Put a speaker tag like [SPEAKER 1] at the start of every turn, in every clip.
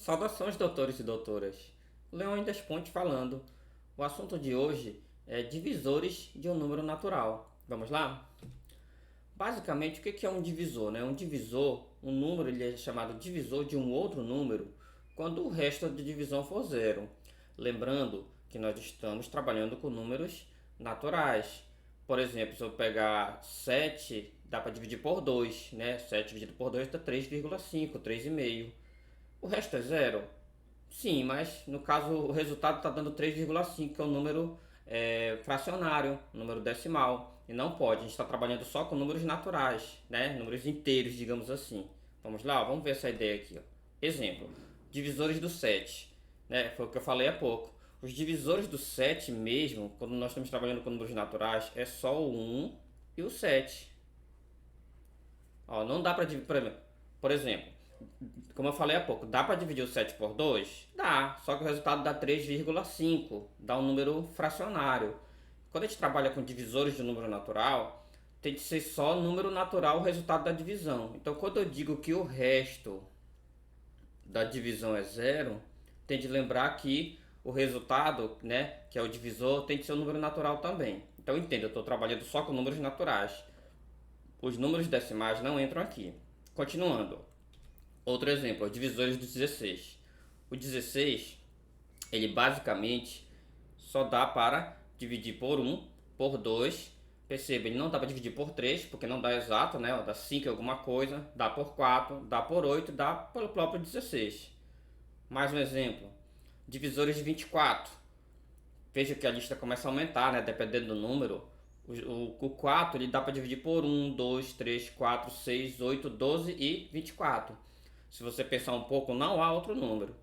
[SPEAKER 1] Saudações, doutores e doutoras. Leônidas Ponte falando. O assunto de hoje é divisores de um número natural. Vamos lá? Basicamente, o que é um divisor, né? Um divisor, um número, ele é chamado divisor de um outro número quando o resto de divisão for zero. Lembrando que nós estamos trabalhando com números naturais. Por exemplo, se eu pegar 7, dá para dividir por 2, né? 7 dividido por 2 dá 3,5, 3,5. O resto é zero? Sim, mas no caso o resultado está dando 3,5, que é um número fracionário, um número decimal. E não pode, a gente está trabalhando só com números naturais, né? Números inteiros, digamos assim. Vamos lá, vamos ver essa ideia aqui. Ó. Exemplo, divisores do 7, né? Foi o que eu falei há pouco. Os divisores do 7 mesmo, quando nós estamos trabalhando com números naturais, é só o 1 e o 7. Ó, não dá para dividir, por exemplo, como eu falei há pouco, dá para dividir o 7 por 2? Dá, só que o resultado dá 3,5, dá um número fracionário. Quando a gente trabalha com divisores de número natural, tem que ser só número natural o resultado da divisão. Então, quando eu digo que o resto da divisão é zero, tem de lembrar que o resultado, né, que é o divisor, tem que ser um número natural também. Então, entenda, eu estou trabalhando só com números naturais. Os números decimais não entram aqui. Continuando. Outro exemplo, os divisores do 16. O 16, ele basicamente só dá para dividir por 1, por 2. Perceba, ele não dá para dividir por 3, porque não dá exato, né? Dá 5 alguma coisa, dá por 4, dá por 8, dá pelo próprio 16. Mais um exemplo, divisores de 24. Veja que a lista começa a aumentar, né? Dependendo do número. O 4 ele dá para dividir por 1, 2, 3, 4, 6, 8, 12 e 24. Se você pensar um pouco, não há outro número.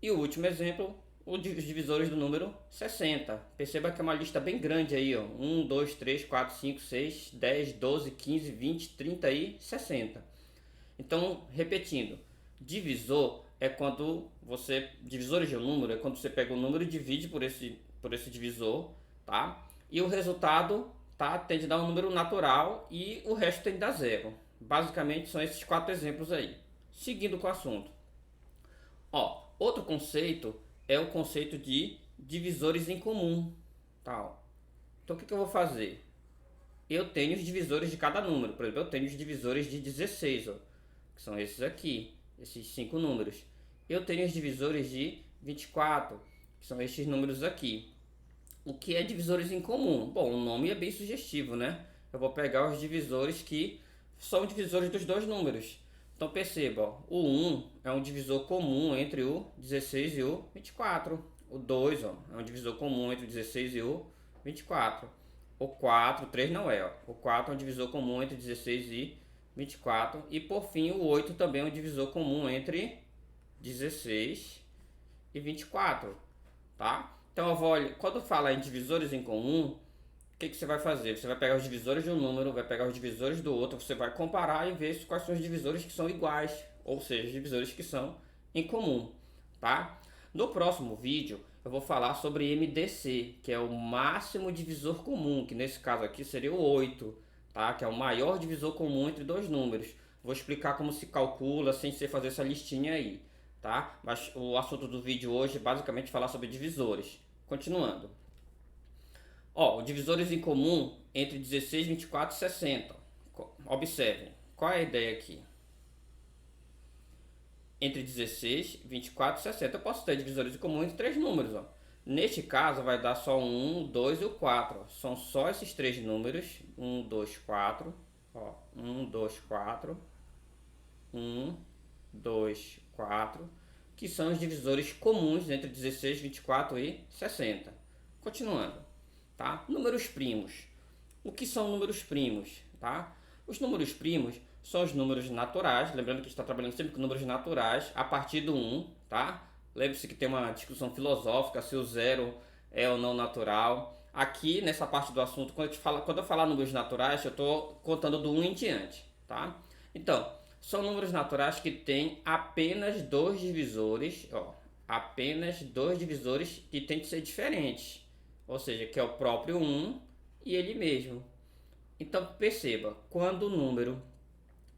[SPEAKER 1] E o último exemplo, os divisores do número 60. Perceba que é uma lista bem grande aí, ó. 1, 2, 3, 4, 5, 6, 10, 12, 15, 20, 30 e 60. Então, repetindo, divisor é quando você... Divisores de um número é quando você pega o número e divide por esse divisor, tá? E o resultado, tá, tem de dar um número natural e o resto tem de dar zero. Basicamente são esses 4 exemplos aí. Seguindo com o assunto. Ó, outro conceito é o conceito de divisores em comum, tal. Então o que eu vou fazer? Eu tenho os divisores de cada número. Por exemplo, eu tenho os divisores de 16, ó, que são esses aqui, esses 5 números. Eu tenho os divisores de 24, que são estes números aqui. O que é divisores em comum? Bom, o nome é bem sugestivo, né? Eu vou pegar os divisores que são divisores dos dois números. Então perceba, ó, o 1 é um divisor comum entre o 16 e o 24. O 2 ó, é um divisor comum entre o 16 e o 24. O 4, o 3 não é. Ó. O 4 é um divisor comum entre 16 e 24. E por fim, o 8 também é um divisor comum entre 16 e 24. Tá? Então, eu vou, quando fala em divisores em comum, o que você vai fazer? Você vai pegar os divisores de um número, vai pegar os divisores do outro, você vai comparar e ver quais são os divisores que são iguais, ou seja, os divisores que são em comum, tá? No próximo vídeo eu vou falar sobre MDC, que é o máximo divisor comum, que nesse caso aqui seria o 8, tá? Que é o maior divisor comum entre dois números. Vou explicar como se calcula sem ser fazer essa listinha aí, tá? Mas o assunto do vídeo hoje é basicamente falar sobre divisores. Continuando. Ó, divisores em comum entre 16, 24 e 60. Observem, qual é a ideia aqui? Entre 16, 24 e 60 eu posso ter divisores em comum entre três números. Ó. Neste caso vai dar só 1, 2 e o 4. Ó. São só esses três números. 1, 2, 4. Ó, 1, 2, 4. 1, 2, 4. Que são os divisores comuns entre 16, 24 e 60. Continuando. Tá? Números primos. O que são números primos? Tá? Os números primos são os números naturais, lembrando que a gente está trabalhando sempre com números naturais, a partir do 1, tá? Lembre-se que tem uma discussão filosófica se o zero é ou não natural. Aqui, nessa parte do assunto, quando eu falar números naturais, eu estou contando do 1 em diante, tá? Então, são números naturais que têm apenas dois divisores, ó, apenas dois divisores que tem que ser diferentes. Ou seja, que é o próprio 1 e ele mesmo. Então perceba, quando o número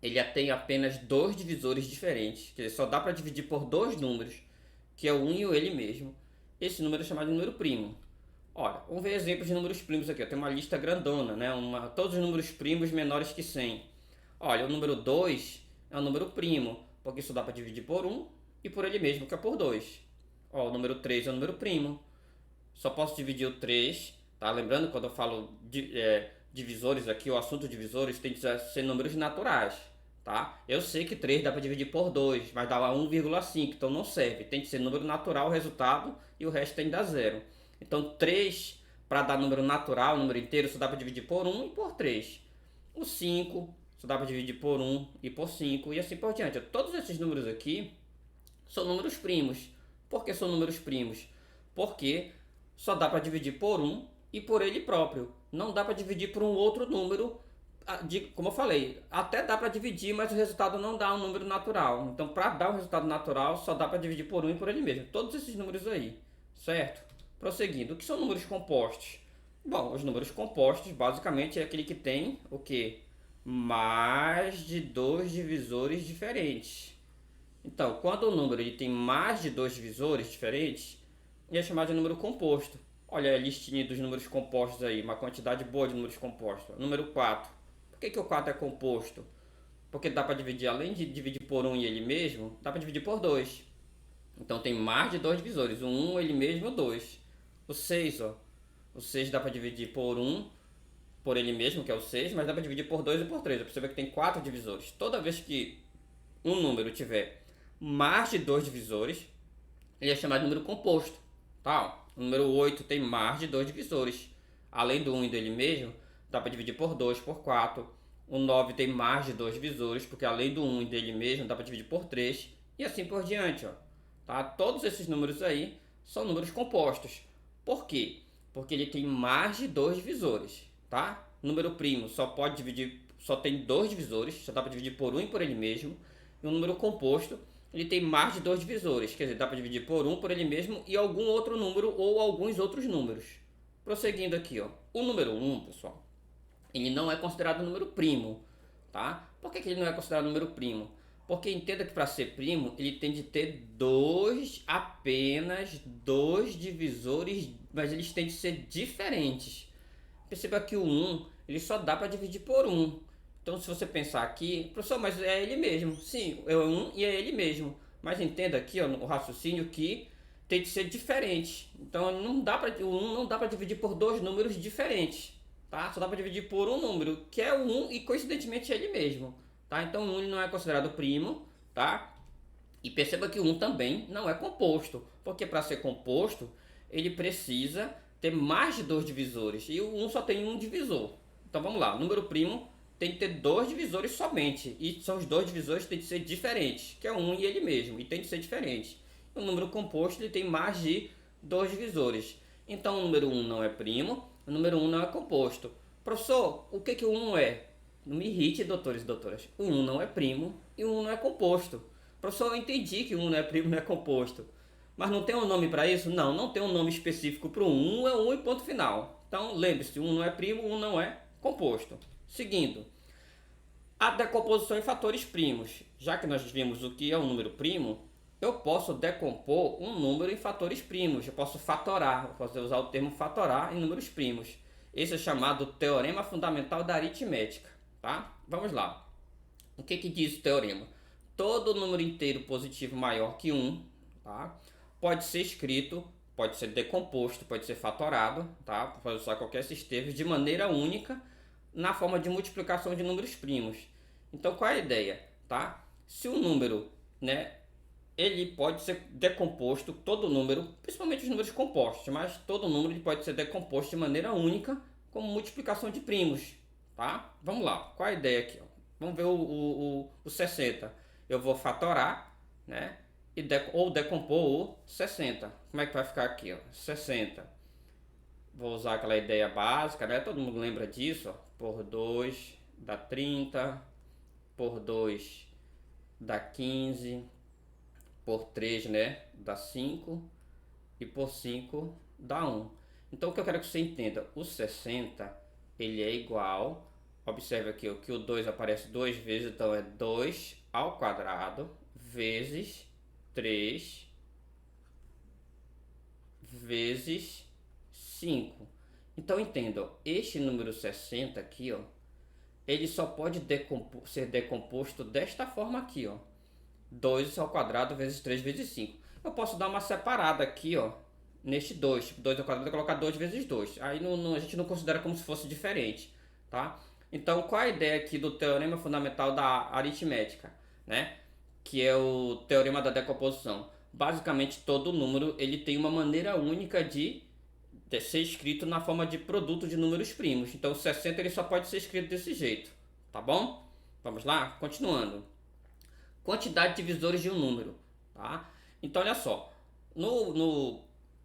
[SPEAKER 1] ele tem apenas dois divisores diferentes, quer dizer, só dá para dividir por dois números, que é o 1 e o ele mesmo. Esse número é chamado de número primo. Olha, vamos ver exemplos de números primos aqui. Tem uma lista grandona, né? Todos os números primos menores que 100. Olha, o número 2 é um número primo, porque isso dá para dividir por 1 e por ele mesmo, que é por 2. Ó, o número 3 é um número primo. Só posso dividir o 3, tá? Lembrando, quando eu falo divisores aqui, o assunto divisores tem que ser números naturais, tá? Eu sei que 3 dá para dividir por 2, mas dá lá 1,5, então não serve. Tem que ser número natural o resultado e o resto tem que dar zero. Então 3, para dar número natural, número inteiro, só dá para dividir por 1 e por 3. O 5 só dá para dividir por 1 e por 5 e assim por diante. Todos esses números aqui são números primos. Por que são números primos? Porque só dá para dividir por 1 e por ele próprio. Não dá para dividir por um outro número, como eu falei, até dá para dividir, mas o resultado não dá um número natural. Então, para dar um resultado natural, só dá para dividir por 1 e por ele mesmo. Todos esses números aí, certo? Prosseguindo, o que são números compostos? Bom, os números compostos basicamente é aquele que tem o que? Mais de dois divisores diferentes. Então, quando o número ele tem mais de dois divisores diferentes, ele é chamado de número composto. Olha a listinha dos números compostos aí, uma quantidade boa de números compostos. Número 4. Por que o 4 é composto? Porque dá para dividir, além de dividir por 1 e ele mesmo, dá para dividir por 2. Então tem mais de dois divisores, o 1, ele mesmo e o 2. O 6, ó. O 6 dá para dividir por 1, por ele mesmo, que é o 6, mas dá para dividir por 2 e por 3. Você vê que tem 4 divisores. Toda vez que um número tiver mais de dois divisores, ele é chamado de número composto. Tá? O número 8 tem mais de dois divisores. Além do 1 e dele mesmo, dá para dividir por 2, por 4. O 9 tem mais de dois divisores, porque além do 1 e dele mesmo, dá para dividir por 3. E assim por diante. Ó. Tá? Todos esses números aí são números compostos. Por quê? Porque ele tem mais de dois divisores. Tá? Número primo só pode dividir, só tem dois divisores, só dá para dividir por 1 e por ele mesmo. E o número composto, ele tem mais de dois divisores, quer dizer, dá para dividir por 1, por ele mesmo e algum outro número ou alguns outros números. Prosseguindo aqui, ó. O número 1, pessoal, ele não é considerado número primo, tá? Por que ele não é considerado número primo? Porque entenda que para ser primo, ele tem de ter apenas dois divisores, mas eles têm de ser diferentes. Perceba que o 1, ele só dá para dividir por 1. Então, se você pensar aqui, professor, mas é ele mesmo. Sim, é um e é ele mesmo. Mas entenda aqui, ó, o raciocínio que tem que ser diferente. Então, o 1 não dá para dividir por dois números diferentes, tá? Só dá para dividir por um número, que é o 1 e coincidentemente é ele mesmo, tá? Então, o 1 não é considerado primo, tá? E perceba que o 1 também não é composto, porque para ser composto, ele precisa ter mais de dois divisores, e o 1 só tem um divisor. Então, vamos lá, o número primo tem que ter dois divisores somente, e são os dois divisores que tem que ser diferentes, que é um e ele mesmo, e tem que ser diferente. O número composto ele tem mais de dois divisores. Então o número 1 não é primo, o número 1 não é composto. Professor, o que o 1 é? Não me irrite, doutores e doutoras. O 1 não é primo e o 1 não é composto. Professor, eu entendi que o 1 não é primo e não é composto. Mas não tem um nome para isso? Não, não tem um nome específico para o 1, é 1 e ponto final. Então lembre-se, 1 não é primo, 1 não é composto. Seguindo, a decomposição em fatores primos. Já que nós vimos o que é um número primo, eu posso decompor um número em fatores primos. Eu posso fatorar, eu posso usar o termo fatorar em números primos. Esse é chamado teorema fundamental da aritmética. Tá? Vamos lá. O que diz o teorema? Todo número inteiro positivo maior que 1, tá? Pode ser escrito, pode ser decomposto, pode ser fatorado, tá? Pode usar qualquer sistema de maneira única na forma de multiplicação de números primos. Então, qual é a ideia, tá? Se o número, né, ele pode ser decomposto, todo número, principalmente os números compostos, mas todo número ele pode ser decomposto de maneira única como multiplicação de primos, tá? Vamos lá, qual é a ideia aqui? Ó? Vamos ver o 60. Eu vou fatorar, né? Ou decompor o 60. Como é que vai ficar aqui? Ó? 60. Vou usar aquela ideia básica, né? Todo mundo lembra disso, ó. Por 2 dá 30, por 2 dá 15, por 3, né, dá 5 e por 5 dá 1. Então o que eu quero que você entenda, o 60 ele é igual Observe aqui ó, que o 2 aparece duas vezes, então é 2 ao quadrado vezes 3 vezes 5. Então entenda, ó, este número 60 aqui, ó, ele só pode ser decomposto desta forma aqui, ó. 2 ao quadrado vezes 3 vezes 5. Eu posso dar uma separada aqui, ó, neste 2. Tipo, 2 ao quadrado e colocar 2 vezes 2. Aí a gente não considera como se fosse diferente, tá? Então, qual a ideia aqui do teorema fundamental da aritmética, né? Que é o teorema da decomposição. Basicamente, todo número ele tem uma maneira única de ser escrito na forma de produto de números primos. Então, o 60 ele só pode ser escrito desse jeito, tá bom? Vamos lá? Continuando. Quantidade de divisores de um número, tá? Então, olha só. No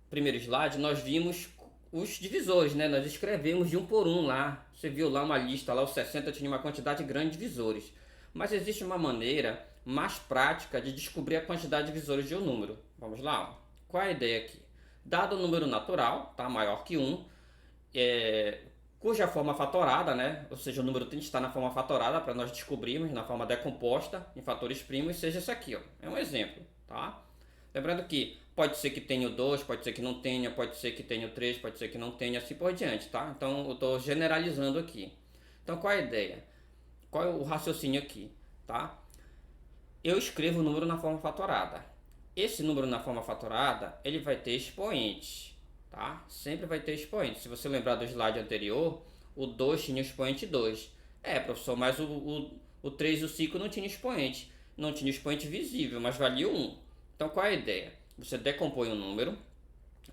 [SPEAKER 1] primeiro slide, nós vimos os divisores, né? Nós escrevemos de um por um lá. Você viu lá uma lista, lá o 60 tinha uma quantidade grande de divisores. Mas existe uma maneira mais prática de descobrir a quantidade de divisores de um número. Vamos lá? Qual é a ideia aqui? Dado o número natural, tá? Maior que 1, cuja forma fatorada, né? Ou seja, o número tem que estar na forma fatorada para nós descobrirmos na forma decomposta em fatores primos, seja esse aqui, ó. É um exemplo, tá? Lembrando que pode ser que tenha o 2, pode ser que não tenha, pode ser que tenha o 3, pode ser que não tenha, assim por diante, tá? Então eu estou generalizando aqui. Então qual é a ideia? Qual é o raciocínio aqui, tá? Eu escrevo o número na forma fatorada. Esse número na forma fatorada, ele vai ter expoentes, tá? Sempre vai ter expoente. Se você lembrar do slide anterior, o 2 tinha expoente 2. Professor, mas o 3 e o 5 não tinha expoente. Não tinha expoente visível, mas valia 1. Então qual é a ideia? Você decompõe o número,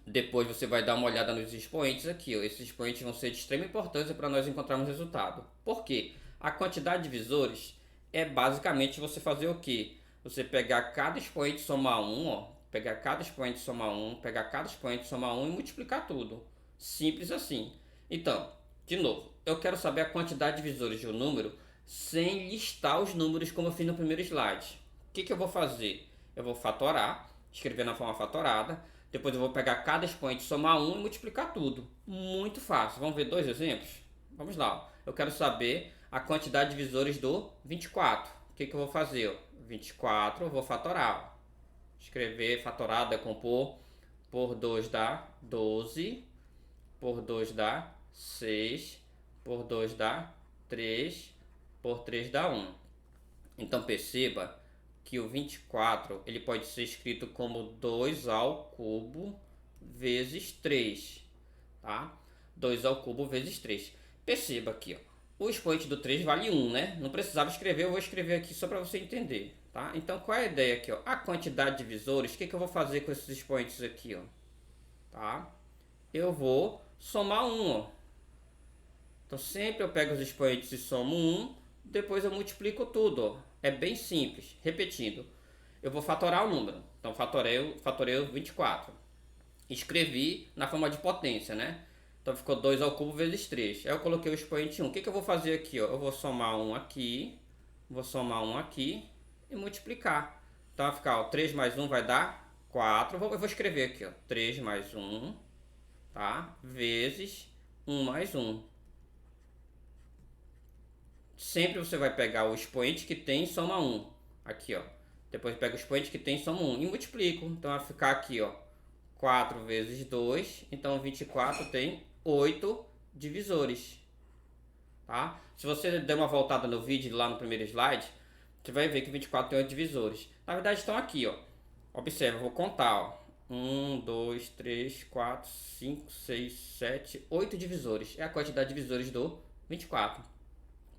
[SPEAKER 1] depois você vai dar uma olhada nos expoentes aqui, ó. Esses expoentes vão ser de extrema importância para nós encontrarmos resultado. Por quê? A quantidade de divisores é basicamente você fazer o quê? Você pegar cada expoente e somar 1, ó. Pegar cada expoente e somar 1, pegar cada expoente e somar 1 e multiplicar tudo. Simples assim. Então, de novo, eu quero saber a quantidade de divisores de um número sem listar os números como eu fiz no primeiro slide. O que eu vou fazer? Eu vou fatorar, escrever na forma fatorada. Depois eu vou pegar cada expoente, somar 1 e multiplicar tudo. Muito fácil. Vamos ver dois exemplos? Vamos lá. Eu quero saber a quantidade de divisores do 24. O que eu vou fazer? 24 eu vou fatorar. Escrever fatorado, decompor. Por 2 dá 12. Por 2 dá 6. Por 2 dá 3. Por 3 dá 1. Então perceba que o 24 ele pode ser escrito como 2 ao cubo vezes 3, tá? 2 ao cubo vezes 3. Perceba aqui, ó. O expoente do 3 vale 1, né? Não precisava escrever, eu vou escrever aqui só para você entender, tá? Então qual é a ideia aqui, ó? A quantidade de divisores, o que eu vou fazer com esses expoentes aqui, ó? Tá? Eu vou somar 1, ó. Então sempre eu pego os expoentes e somo 1, depois eu multiplico tudo, ó. É bem simples. Repetindo, eu vou fatorar o número. Então fatorei o 24. Escrevi na forma de potência, né? Então ficou 2 ao cubo vezes 3. Aí eu coloquei o expoente 1. O que eu vou fazer aqui, ó? Eu vou somar 1 aqui, vou somar 1 aqui e multiplicar. Então vai ficar, ó, 3 mais 1 vai dar 4. Eu vou escrever aqui, ó, 3 mais 1, tá? Vezes 1 mais 1. Sempre você vai pegar o expoente que tem e soma 1. Aqui, ó. Depois pega o expoente que tem e soma 1 e multiplico. Então vai ficar aqui, ó, 4 vezes 2. Então 24 tem 8 divisores, tá? Se você der uma voltada no vídeo lá no primeiro slide, você vai ver que 24 tem 8 divisores. Na verdade estão aqui, ó. Observa, eu vou contar, ó. 1, 2, 3, 4, 5, 6, 7, 8 divisores. É a quantidade de divisores do 24.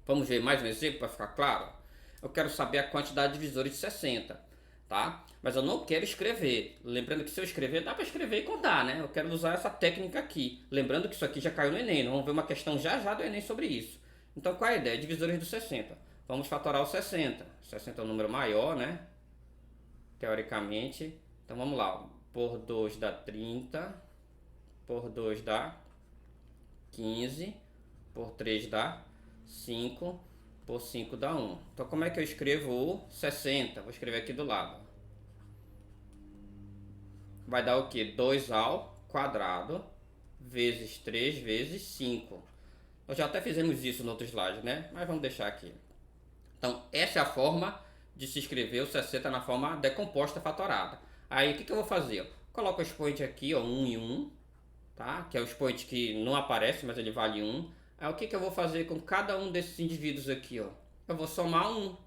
[SPEAKER 1] Vamos ver mais um exemplo para ficar claro? Eu quero saber a quantidade de divisores de 60, tá? Mas eu não quero escrever. Lembrando que se eu escrever, dá para escrever e contar, né? Eu quero usar essa técnica aqui. Lembrando que isso aqui já caiu no Enem. Vamos ver uma questão já do Enem sobre isso. Então qual é a ideia? Divisores do 60. Vamos fatorar o 60. 60 é um número maior, né? Teoricamente. Então vamos lá. Por 2 dá 30. Por 2 dá 15. Por 3 dá 5, por 5 dá 1. Então como é que eu escrevo o 60? Vou escrever aqui do lado. Vai dar o que? 2 ao quadrado vezes 3 vezes 5. Nós já até fizemos isso no outro slide, né? Mas vamos deixar aqui. Então, essa é a forma de se escrever o 60 na forma decomposta fatorada. Aí, o que eu vou fazer? Coloco o expoente aqui, ó, 1 e 1, tá? Que é o expoente que não aparece, mas ele vale 1. Aí, o que eu vou fazer com cada um desses indivíduos aqui, ó? Eu vou somar 1.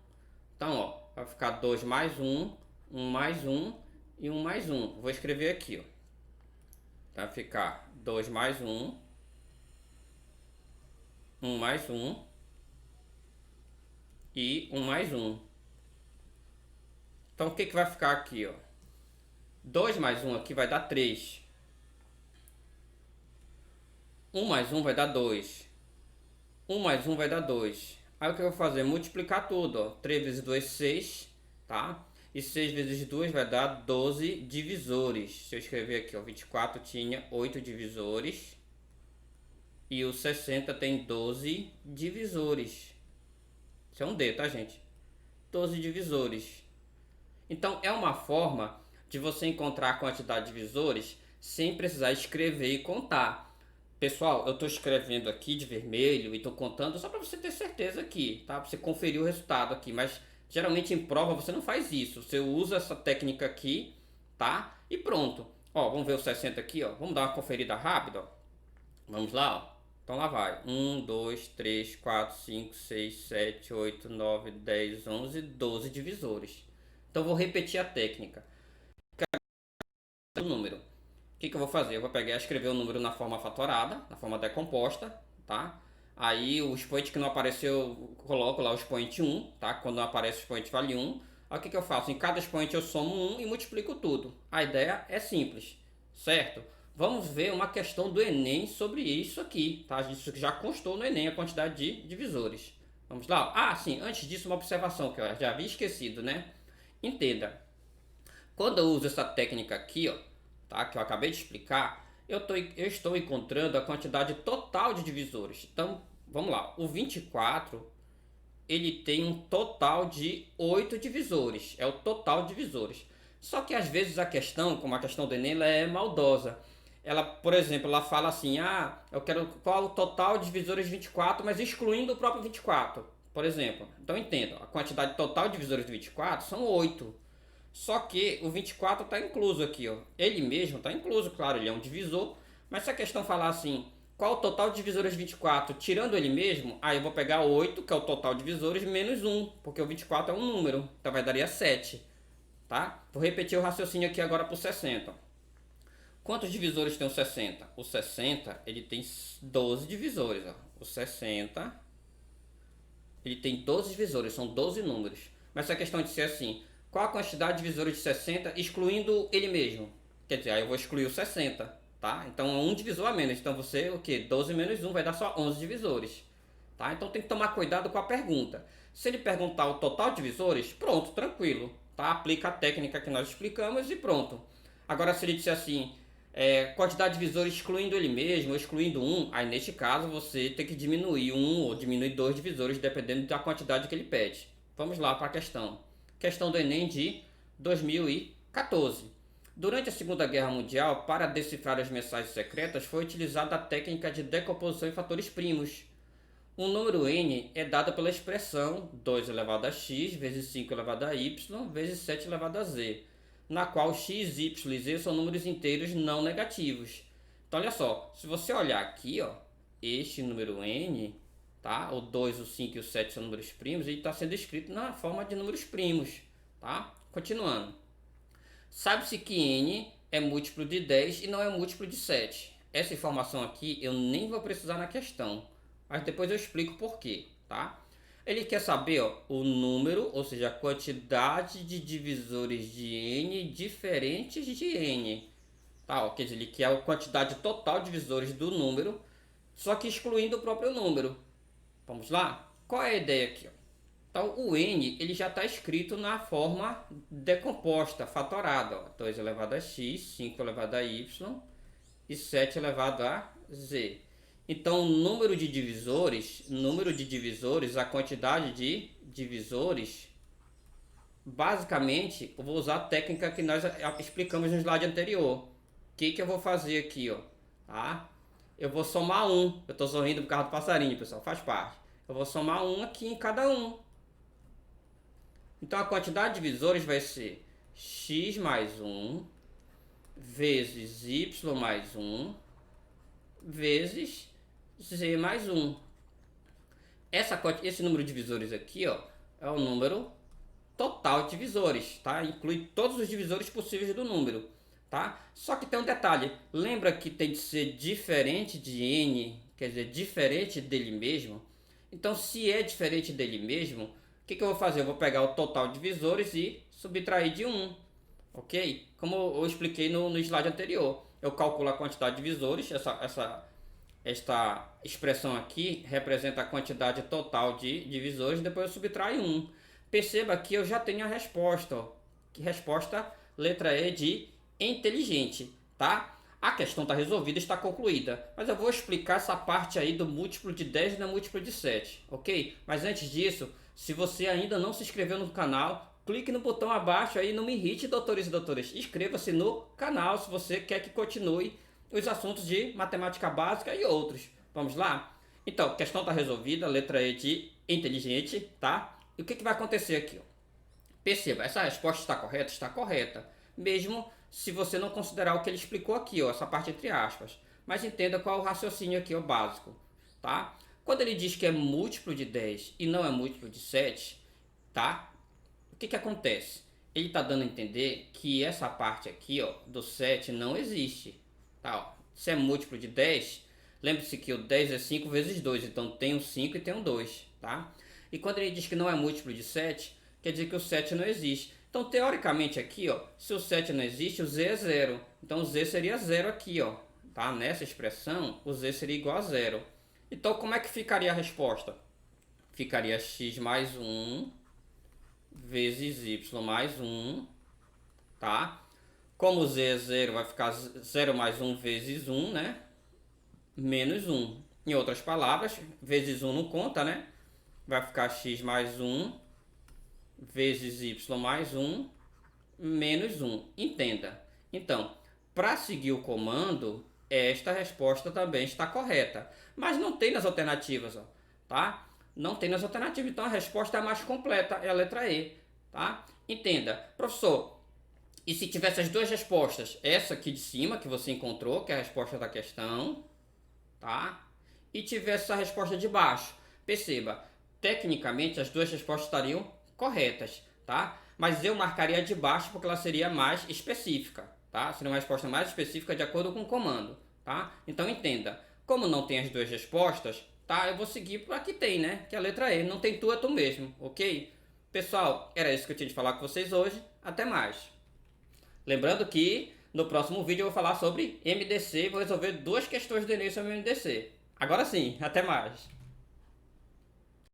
[SPEAKER 1] Então, ó, vai ficar 2 mais 1, 1 mais 1 e 1 mais 1. Vou escrever aqui, ó. Então, vai ficar 2 mais 1, 1 mais 1 e 1 mais 1. Então, o que vai ficar aqui, ó? 2 mais 1 aqui vai dar 3. 1 mais 1 vai dar 2. 1 mais 1 vai dar 2. Aí o que eu vou fazer? Multiplicar tudo, ó. 3 vezes 2, 6, tá? E 6 vezes 2 vai dar 12 divisores. Se eu escrever aqui, ó, 24 tinha 8 divisores. E o 60 tem 12 divisores. Isso é um D, tá, gente? 12 divisores. Então, é uma forma de você encontrar a quantidade de divisores sem precisar escrever e contar. Pessoal, eu estou escrevendo aqui de vermelho e estou contando só para você ter certeza aqui, tá? Para você conferir o resultado aqui, mas geralmente em prova você não faz isso. Você usa essa técnica aqui, tá? E pronto. Ó, vamos ver o 60 aqui, ó. Vamos dar uma conferida rápida, ó. Vamos lá, ó. Então lá vai. 1, 2, 3, 4, 5, 6, 7, 8, 9, 10, 11, 12 divisores. Então vou repetir a técnica. O número. O que eu vou fazer? Eu vou pegar e escrever o número na forma fatorada, na forma decomposta, tá? Aí o expoente que não apareceu, eu coloco lá o expoente 1, tá? Quando não aparece o expoente vale 1. Aí o que eu faço? Em cada expoente eu somo 1 e multiplico tudo. A ideia é simples, certo? Vamos ver uma questão do Enem sobre isso aqui, tá? Isso que já constou no Enem, a quantidade de divisores. Vamos lá? Ah, sim, antes disso uma observação que eu já havia esquecido, né? Entenda, quando eu uso essa técnica aqui, ó, tá, que eu acabei de explicar, eu estou encontrando a quantidade total de divisores. Então, vamos lá. O 24, ele tem um total de 8 divisores. É o total de divisores. Só que às vezes a questão, como a questão do Enem, ela é maldosa. Ela, por exemplo, ela fala assim: ah, eu quero qual o total de divisores de 24, mas excluindo o próprio 24, por exemplo. Então entenda, a quantidade total de divisores de 24 são 8. Só que o 24 está incluso aqui, ó. Ele mesmo está incluso, claro, ele é um divisor. Mas se a questão falar assim, qual o total de divisores de 24, tirando ele mesmo, aí eu vou pegar 8, que é o total de divisores, menos 1, porque o 24 é um número, então vai daria 7, tá? Vou repetir o raciocínio aqui agora para o 60. Quantos divisores tem o 60? O 60, ele tem 12 divisores, ó. O 60, ele tem 12 divisores, são 12 números. Mas se a questão de ser assim, qual a quantidade de divisores de 60, excluindo ele mesmo? Quer dizer, aí eu vou excluir o 60, tá? Então é um divisor a menos. Então você, o que? 12 menos 1 vai dar só 11 divisores, tá? Então tem que tomar cuidado com a pergunta. Se ele perguntar o total de divisores, pronto, tranquilo, tá? Aplica a técnica que nós explicamos e pronto. Agora se ele disser assim, quantidade de divisores excluindo ele mesmo, ou excluindo um, aí neste caso você tem que diminuir um ou diminuir dois divisores, dependendo da quantidade que ele pede. Vamos lá para a questão. Questão do Enem de 2014. Durante a Segunda Guerra Mundial, para decifrar as mensagens secretas, foi utilizada a técnica de decomposição em fatores primos. O número n é dado pela expressão 2 elevado a x vezes 5 elevado a y vezes 7 elevado a z, na qual x, y e z são números inteiros não negativos. Então olha só, se você olhar aqui, ó, este número n, tá? O 2, o 5 e o 7 são números primos, ele está sendo escrito na forma de números primos, tá? Continuando. Sabe-se que n é múltiplo de 10 e não é múltiplo de 7. Essa informação aqui eu nem vou precisar na questão, mas depois eu explico por quê, tá? Ele quer saber, ó, o número, ou seja, a quantidade de divisores de n diferentes de n. Tá, ó, quer dizer, ele quer a quantidade total de divisores do número, só que excluindo o próprio número. Vamos lá? Qual é a ideia aqui? Ó? Então, o n ele já está escrito na forma decomposta, fatorada. Ó. 2 elevado a x, 5 elevado a y e 7 elevado a z. Então, o número de divisores, a quantidade de divisores, basicamente, eu vou usar a técnica que nós explicamos no slide anterior. O que eu vou fazer aqui, ó? Tá? eu vou somar 1. Eu estou sorrindo por causa do passarinho, pessoal, faz parte. Eu vou somar 1 aqui em cada um. Então a quantidade de divisores vai ser x mais 1 vezes y mais 1 vezes z mais 1. Esse número de divisores aqui, ó, é o número total de divisores, tá? Inclui todos os divisores possíveis do número, tá? Só que tem um detalhe, lembra que tem de ser diferente de n, quer dizer, diferente dele mesmo? Então, se é diferente dele mesmo, o que eu vou fazer? Eu vou pegar o total de divisores e subtrair de 1, ok? Como eu expliquei no slide anterior, eu calculo a quantidade de divisores, esta expressão aqui representa a quantidade total de divisores, depois eu subtraio 1. Perceba que eu já tenho a resposta, ó. Que resposta letra E de inteligente, tá? A questão está resolvida, está concluída. Mas eu vou explicar essa parte aí do múltiplo de 10 e da múltiplo de 7, ok? Mas antes disso, se você ainda não se inscreveu no canal, clique no botão abaixo aí, não me irrite, doutores e doutoras. Inscreva-se no canal se você quer que continue os assuntos de matemática básica e outros. Vamos lá? Então, a questão está resolvida, letra E de inteligente, tá? E o que vai acontecer aqui? Ó? Perceba, essa resposta está correta? Está correta. Mesmo se você não considerar o que ele explicou aqui, ó, essa parte entre aspas. Mas entenda qual é o raciocínio aqui, ó, básico. Tá? Quando ele diz que é múltiplo de 10 e não é múltiplo de 7, tá? O que acontece? Ele está dando a entender que essa parte aqui, ó, do 7 não existe. Tá, ó. Se é múltiplo de 10, lembre-se que o 10 é 5 vezes 2, então tem um 5 e tem um 2, tá? E quando ele diz que não é múltiplo de 7, quer dizer que o 7 não existe. Então, teoricamente aqui, ó, se o 7 não existe, o z é 0. Então, o z seria 0 aqui, ó, tá? Nessa expressão, o z seria igual a 0. Então, como é que ficaria a resposta? Ficaria x mais 1 vezes y mais 1, tá? Como z é 0, vai ficar 0 mais 1 vezes 1, né? Menos 1. Em outras palavras, vezes 1 não conta, né? Vai ficar x mais 1 vezes y mais 1 menos 1. Entenda. Então, para seguir o comando, esta resposta também está correta. Mas não tem nas alternativas, ó, tá? Não tem nas alternativas. Então, a resposta é a mais completa, é a letra E, tá? Entenda. Professor, e se tivesse as duas respostas? Essa aqui de cima, que você encontrou, que é a resposta da questão, tá? E tivesse a resposta de baixo. Perceba, tecnicamente as duas respostas estariam corretas, tá? Mas eu marcaria de baixo porque ela seria mais específica, tá? Seria uma resposta mais específica de acordo com o comando, tá? Então entenda, como não tem as duas respostas, tá? Eu vou seguir por aqui tem, né? Que é a letra E, não tem tu, é tu mesmo, ok? Pessoal, era isso que eu tinha de falar com vocês hoje, até mais. Lembrando que no próximo vídeo eu vou falar sobre MDC e vou resolver duas questões do Enem sobre MDC. Agora sim, até mais!